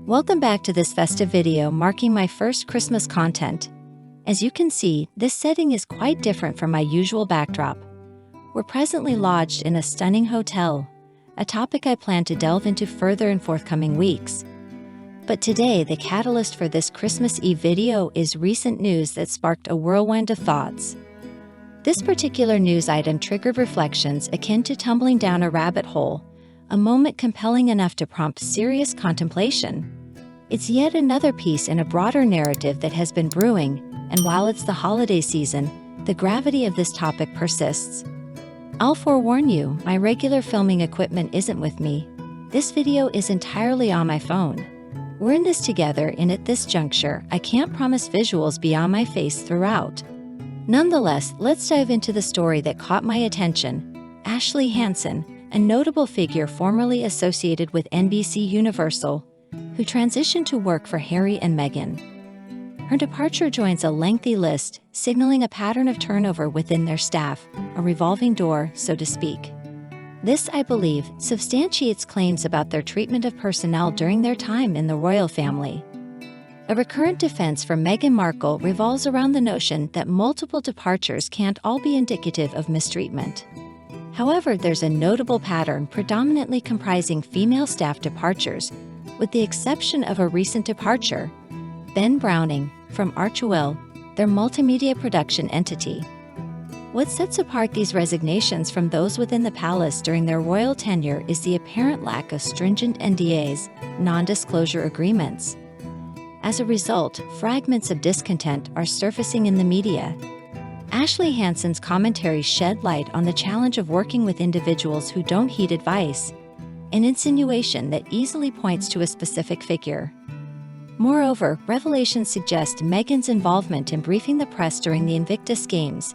Welcome back to this festive video marking my first Christmas content. As you can see, this setting is quite different from my usual backdrop. We're presently lodged in a stunning hotel, a topic I plan to delve into further in forthcoming weeks. But today, the catalyst for this Christmas Eve video is recent news that sparked a whirlwind of thoughts. This particular news item triggered reflections akin to tumbling down a rabbit hole, a moment compelling enough to prompt serious contemplation. It's yet another piece in a broader narrative that has been brewing, and while it's the holiday season, the gravity of this topic persists. I'll forewarn you, my regular filming equipment isn't with me. This video is entirely on my phone. We're in this together, and at this juncture, I can't promise visuals beyond my face throughout. Nonetheless, let's dive into the story that caught my attention. Ashley Hansen, a notable figure formerly associated with NBC Universal, who transitioned to work for Harry and Meghan. Her departure joins a lengthy list, signaling a pattern of turnover within their staff, a revolving door, so to speak. This, I believe, substantiates claims about their treatment of personnel during their time in the royal family. A recurrent defense for Meghan Markle revolves around the notion that multiple departures can't all be indicative of mistreatment. However, there's a notable pattern predominantly comprising female staff departures, with the exception of a recent departure, Ben Browning, from Archewell, their multimedia production entity. What sets apart these resignations from those within the palace during their royal tenure is the apparent lack of stringent NDAs, non-disclosure agreements. As a result, fragments of discontent are surfacing in the media. Ashley Hansen's commentary shed light on the challenge of working with individuals who don't heed advice, an insinuation that easily points to a specific figure. Moreover, revelations suggest Meghan's involvement in briefing the press during the Invictus Games,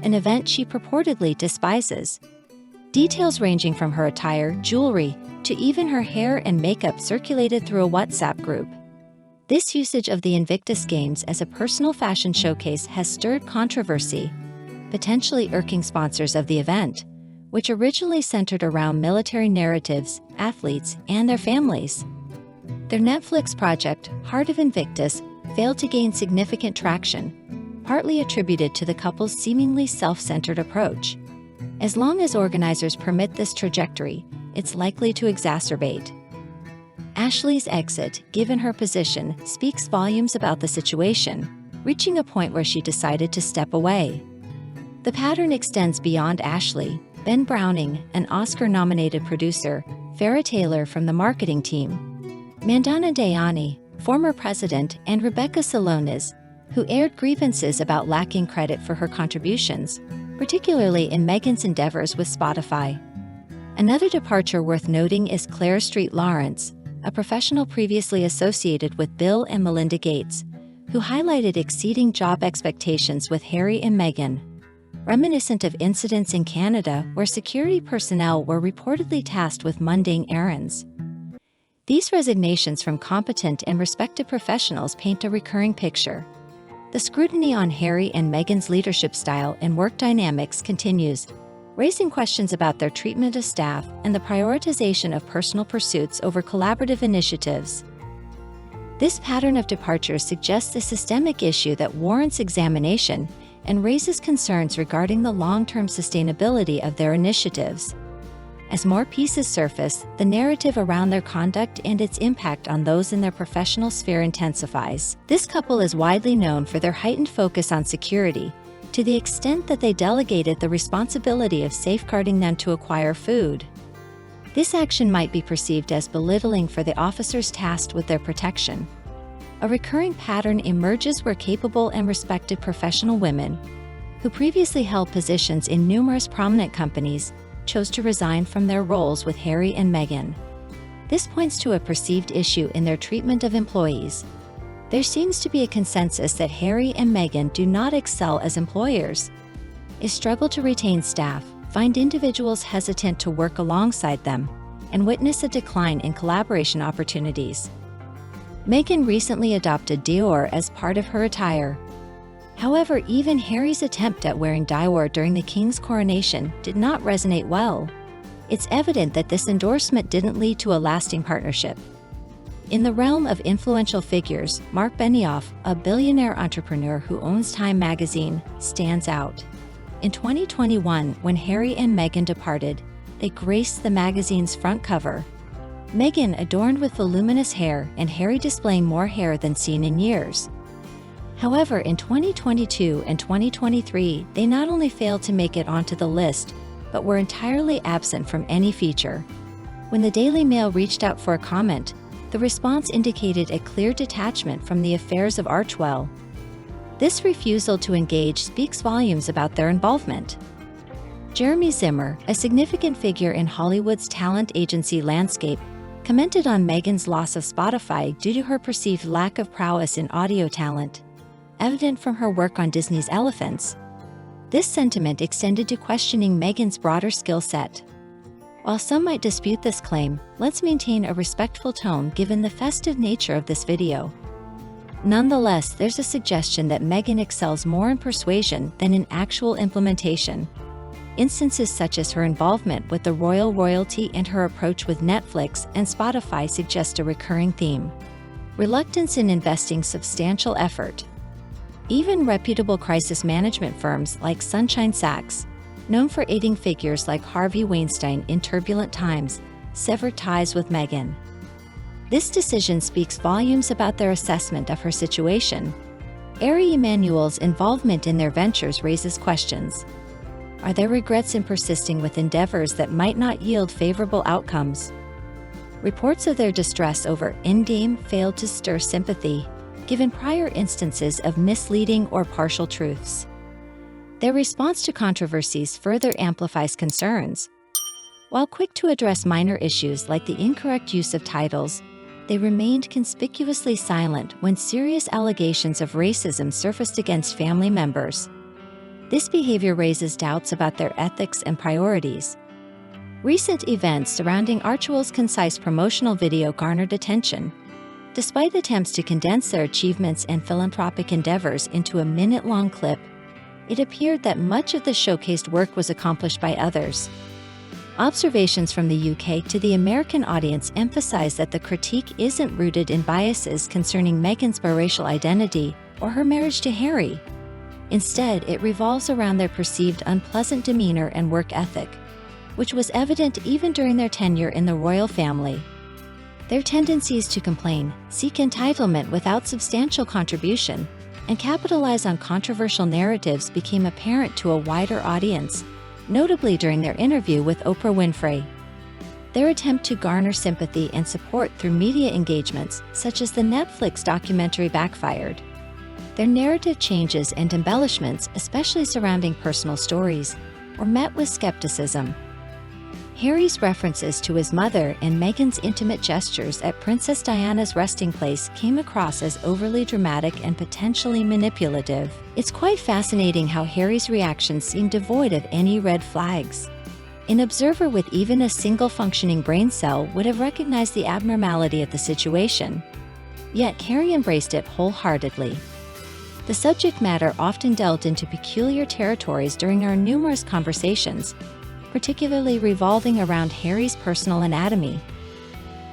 an event she purportedly despises. Details ranging from her attire, jewelry, to even her hair and makeup circulated through a WhatsApp group. This usage of the Invictus Games as a personal fashion showcase has stirred controversy, potentially irking sponsors of the event, which originally centered around military narratives, athletes, and their families. Their Netflix project, Heart of Invictus, failed to gain significant traction, partly attributed to the couple's seemingly self-centered approach. As long as organizers permit this trajectory, it's likely to exacerbate. Ashley's exit, given her position, speaks volumes about the situation, reaching a point where she decided to step away. The pattern extends beyond Ashley. Ben Browning, an Oscar-nominated producer, Farrah Taylor from the marketing team, Mandana Dayani, former president, and Rebecca Salonis, who aired grievances about lacking credit for her contributions, particularly in Meghan's endeavors with Spotify. Another departure worth noting is Claire Street Lawrence, a professional previously associated with Bill and Melinda Gates, who highlighted exceeding job expectations with Harry and Meghan, reminiscent of incidents in Canada where security personnel were reportedly tasked with mundane errands. These resignations from competent and respected professionals paint a recurring picture. The scrutiny on Harry and Meghan's leadership style and work dynamics continues, raising questions about their treatment of staff and the prioritization of personal pursuits over collaborative initiatives. This pattern of departures suggests a systemic issue that warrants examination and raises concerns regarding the long-term sustainability of their initiatives. As more pieces surface, the narrative around their conduct and its impact on those in their professional sphere intensifies. This couple is widely known for their heightened focus on security, to the extent that they delegated the responsibility of safeguarding them to acquire food. This action might be perceived as belittling for the officers tasked with their protection. A recurring pattern emerges where capable and respected professional women, who previously held positions in numerous prominent companies, chose to resign from their roles with Harry and Meghan. This points to a perceived issue in their treatment of employees. There seems to be a consensus that Harry and Meghan do not excel as employers, struggle to retain staff, find individuals hesitant to work alongside them, and witness a decline in collaboration opportunities. Meghan recently adopted Dior as part of her attire. However, even Harry's attempt at wearing Dior during the King's coronation did not resonate well. It's evident that this endorsement didn't lead to a lasting partnership. In the realm of influential figures, Mark Benioff, a billionaire entrepreneur who owns Time magazine, stands out. In 2021, when Harry and Meghan departed, they graced the magazine's front cover. Meghan adorned with voluminous hair and Harry displaying more hair than seen in years. However, in 2022 and 2023, they not only failed to make it onto the list, but were entirely absent from any feature. When the Daily Mail reached out for a comment, the response indicated a clear detachment from the affairs of Archewell. This refusal to engage speaks volumes about their involvement. Jeremy Zimmer, a significant figure in Hollywood's talent agency landscape, commented on Meghan's loss of Spotify due to her perceived lack of prowess in audio talent, evident from her work on Disney's Elephants. This sentiment extended to questioning Meghan's broader skill set. While some might dispute this claim, let's maintain a respectful tone given the festive nature of this video. Nonetheless, there's a suggestion that Meghan excels more in persuasion than in actual implementation. Instances such as her involvement with the royalty and her approach with Netflix and Spotify suggest a recurring theme: reluctance in investing substantial effort. Even reputable crisis management firms like Sunshine Sachs, known for aiding figures like Harvey Weinstein in turbulent times, severed ties with Meghan. This decision speaks volumes about their assessment of her situation. Ari Emanuel's involvement in their ventures raises questions. Are there regrets in persisting with endeavors that might not yield favorable outcomes? Reports of their distress over Endgame failed to stir sympathy, given prior instances of misleading or partial truths. Their response to controversies further amplifies concerns. While quick to address minor issues like the incorrect use of titles, they remained conspicuously silent when serious allegations of racism surfaced against family members. This behavior raises doubts about their ethics and priorities. Recent events surrounding Archewell's concise promotional video garnered attention. Despite attempts to condense their achievements and philanthropic endeavors into a minute-long clip, it appeared that much of the showcased work was accomplished by others. Observations from the UK to the American audience emphasize that the critique isn't rooted in biases concerning Meghan's biracial identity or her marriage to Harry. Instead, it revolves around their perceived unpleasant demeanor and work ethic, which was evident even during their tenure in the royal family. Their tendencies to complain, seek entitlement without substantial contribution, and capitalize on controversial narratives became apparent to a wider audience, notably during their interview with Oprah Winfrey. Their attempt to garner sympathy and support through media engagements, such as the Netflix documentary, backfired. Their narrative changes and embellishments, especially surrounding personal stories, were met with skepticism. Harry's references to his mother and Meghan's intimate gestures at Princess Diana's resting place came across as overly dramatic and potentially manipulative. It's quite fascinating how Harry's reactions seemed devoid of any red flags. An observer with even a single functioning brain cell would have recognized the abnormality of the situation. Yet Harry embraced it wholeheartedly. The subject matter often delved into peculiar territories during our numerous conversations, particularly revolving around Harry's personal anatomy.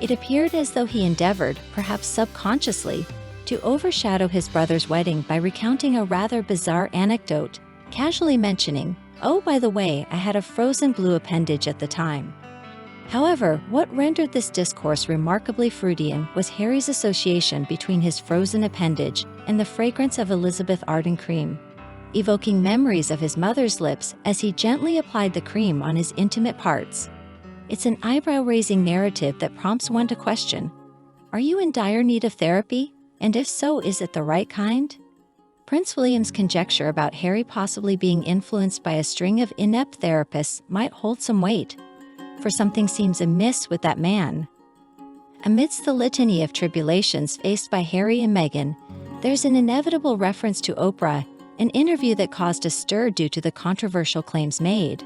It appeared as though he endeavored, perhaps subconsciously, to overshadow his brother's wedding by recounting a rather bizarre anecdote, casually mentioning, "Oh, by the way, I had a frozen blue appendage at the time." However, what rendered this discourse remarkably Freudian was Harry's association between his frozen appendage and the fragrance of Elizabeth Arden cream, evoking memories of his mother's lips as he gently applied the cream on his intimate parts. It's an eyebrow-raising narrative that prompts one to question, are you in dire need of therapy? And if so, is it the right kind? Prince William's conjecture about Harry possibly being influenced by a string of inept therapists might hold some weight, for something seems amiss with that man. Amidst the litany of tribulations faced by Harry and Meghan, there's an inevitable reference to Oprah, an interview that caused a stir due to the controversial claims made.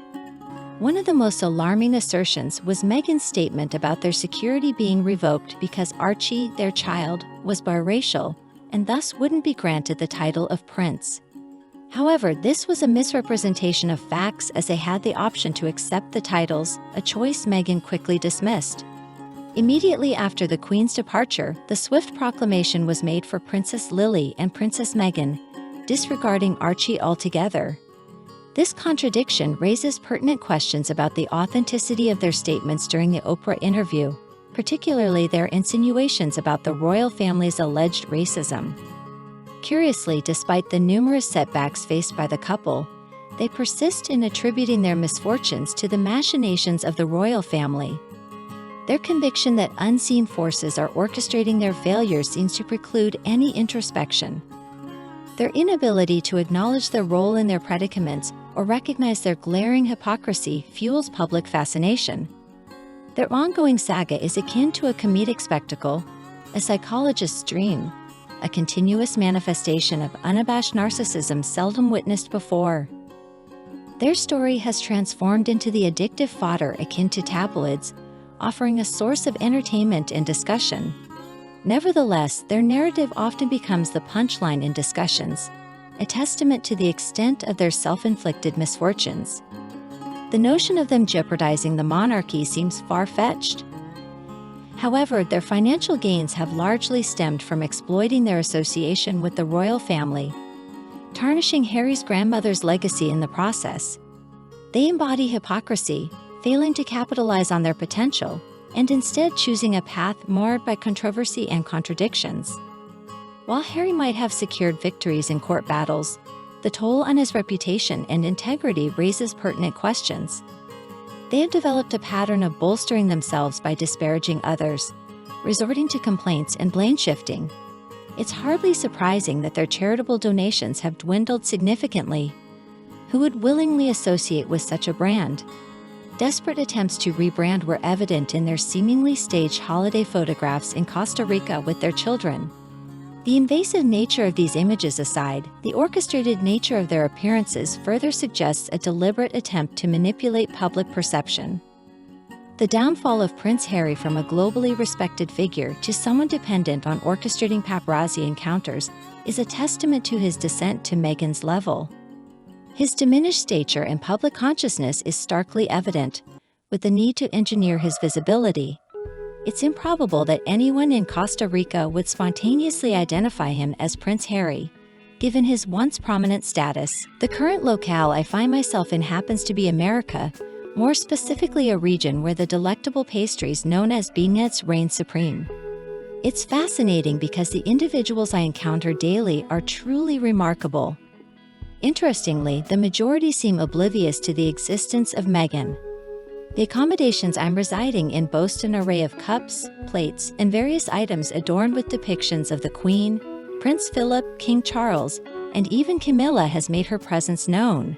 One of the most alarming assertions was Meghan's statement about their security being revoked because Archie, their child, was biracial and thus wouldn't be granted the title of prince. However, this was a misrepresentation of facts as they had the option to accept the titles, a choice Meghan quickly dismissed. Immediately after the Queen's departure, the swift proclamation was made for Princess Lily and Princess Meghan, disregarding Archie altogether. This contradiction raises pertinent questions about the authenticity of their statements during the Oprah interview, particularly their insinuations about the royal family's alleged racism. Curiously, despite the numerous setbacks faced by the couple, they persist in attributing their misfortunes to the machinations of the royal family. Their conviction that unseen forces are orchestrating their failures seems to preclude any introspection. Their inability to acknowledge their role in their predicaments or recognize their glaring hypocrisy fuels public fascination. Their ongoing saga is akin to a comedic spectacle, a psychologist's dream, a continuous manifestation of unabashed narcissism seldom witnessed before. Their story has transformed into the addictive fodder akin to tabloids, offering a source of entertainment and discussion. Nevertheless, their narrative often becomes the punchline in discussions, a testament to the extent of their self-inflicted misfortunes. The notion of them jeopardizing the monarchy seems far-fetched. However, their financial gains have largely stemmed from exploiting their association with the royal family, tarnishing Harry's grandmother's legacy in the process. They embody hypocrisy, failing to capitalize on their potential, and instead choosing a path marred by controversy and contradictions. While Harry might have secured victories in court battles, the toll on his reputation and integrity raises pertinent questions. They have developed a pattern of bolstering themselves by disparaging others, resorting to complaints and blame shifting. It's hardly surprising that their charitable donations have dwindled significantly. Who would willingly associate with such a brand? Desperate attempts to rebrand were evident in their seemingly staged holiday photographs in Costa Rica with their children. The invasive nature of these images aside, the orchestrated nature of their appearances further suggests a deliberate attempt to manipulate public perception. The downfall of Prince Harry from a globally respected figure to someone dependent on orchestrating paparazzi encounters is a testament to his descent to Meghan's level. His diminished stature and public consciousness is starkly evident, with the need to engineer his visibility. It's improbable that anyone in Costa Rica would spontaneously identify him as Prince Harry, given his once prominent status. The current locale I find myself in happens to be America, more specifically a region where the delectable pastries known as beignets reign supreme. It's fascinating because the individuals I encounter daily are truly remarkable. Interestingly, the majority seem oblivious to the existence of Meghan. The accommodations I'm residing in boast an array of cups, plates, and various items adorned with depictions of the Queen, Prince Philip, King Charles, and even Camilla has made her presence known.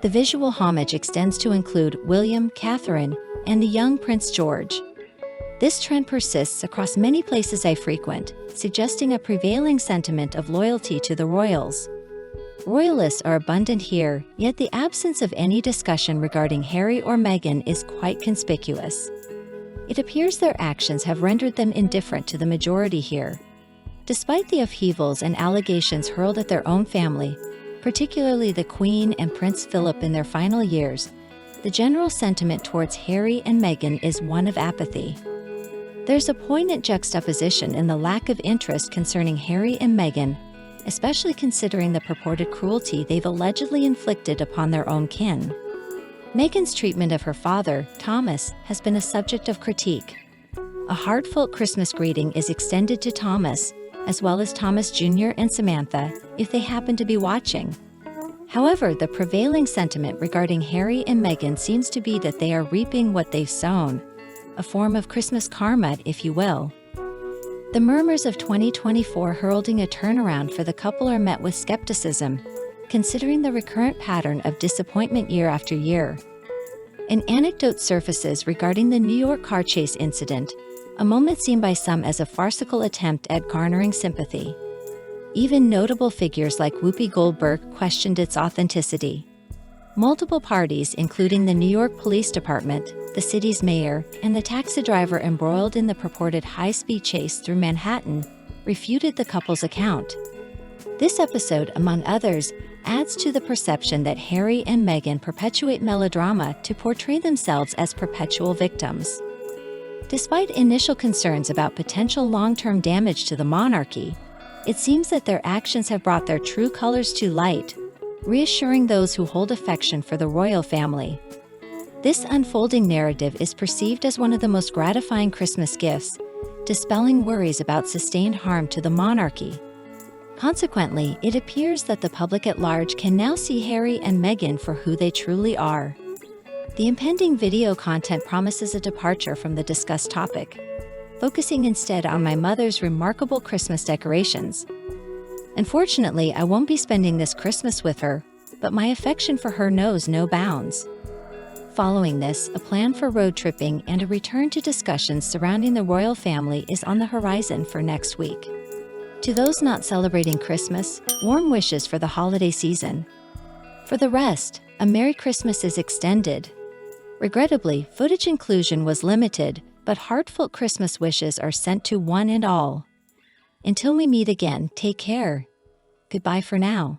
The visual homage extends to include William, Catherine, and the young Prince George. This trend persists across many places I frequent, suggesting a prevailing sentiment of loyalty to the royals. Royalists are abundant here, yet the absence of any discussion regarding Harry or Meghan is quite conspicuous. It appears their actions have rendered them indifferent to the majority here. Despite the upheavals and allegations hurled at their own family, particularly the Queen and Prince Philip in their final years, the general sentiment towards Harry and Meghan is one of apathy. There's a poignant juxtaposition in the lack of interest concerning Harry and Meghan, especially considering the purported cruelty they've allegedly inflicted upon their own kin. Meghan's treatment of her father, Thomas, has been a subject of critique. A heartfelt Christmas greeting is extended to Thomas, as well as Thomas Jr. and Samantha, if they happen to be watching. However, the prevailing sentiment regarding Harry and Meghan seems to be that they are reaping what they've sown, a form of Christmas karma, if you will. The murmurs of 2024 heralding a turnaround for the couple are met with skepticism, considering the recurrent pattern of disappointment year after year. An anecdote surfaces regarding the New York car chase incident, a moment seen by some as a farcical attempt at garnering sympathy. Even notable figures like Whoopi Goldberg questioned its authenticity. Multiple parties, including the New York Police Department, the city's mayor, and the taxi driver embroiled in the purported high-speed chase through Manhattan, refuted the couple's account. This episode, among others, adds to the perception that Harry and Meghan perpetuate melodrama to portray themselves as perpetual victims. Despite initial concerns about potential long-term damage to the monarchy, it seems that their actions have brought their true colors to light, reassuring those who hold affection for the royal family. This unfolding narrative is perceived as one of the most gratifying Christmas gifts, dispelling worries about sustained harm to the monarchy. Consequently, it appears that the public at large can now see Harry and Meghan for who they truly are. The impending video content promises a departure from the discussed topic, focusing instead on my mother's remarkable Christmas decorations. Unfortunately, I won't be spending this Christmas with her, but my affection for her knows no bounds. Following this, a plan for road tripping and a return to discussions surrounding the royal family is on the horizon for next week. To those not celebrating Christmas, warm wishes for the holiday season. For the rest, a Merry Christmas is extended. Regrettably, footage inclusion was limited, but heartfelt Christmas wishes are sent to one and all. Until we meet again, take care. Goodbye for now.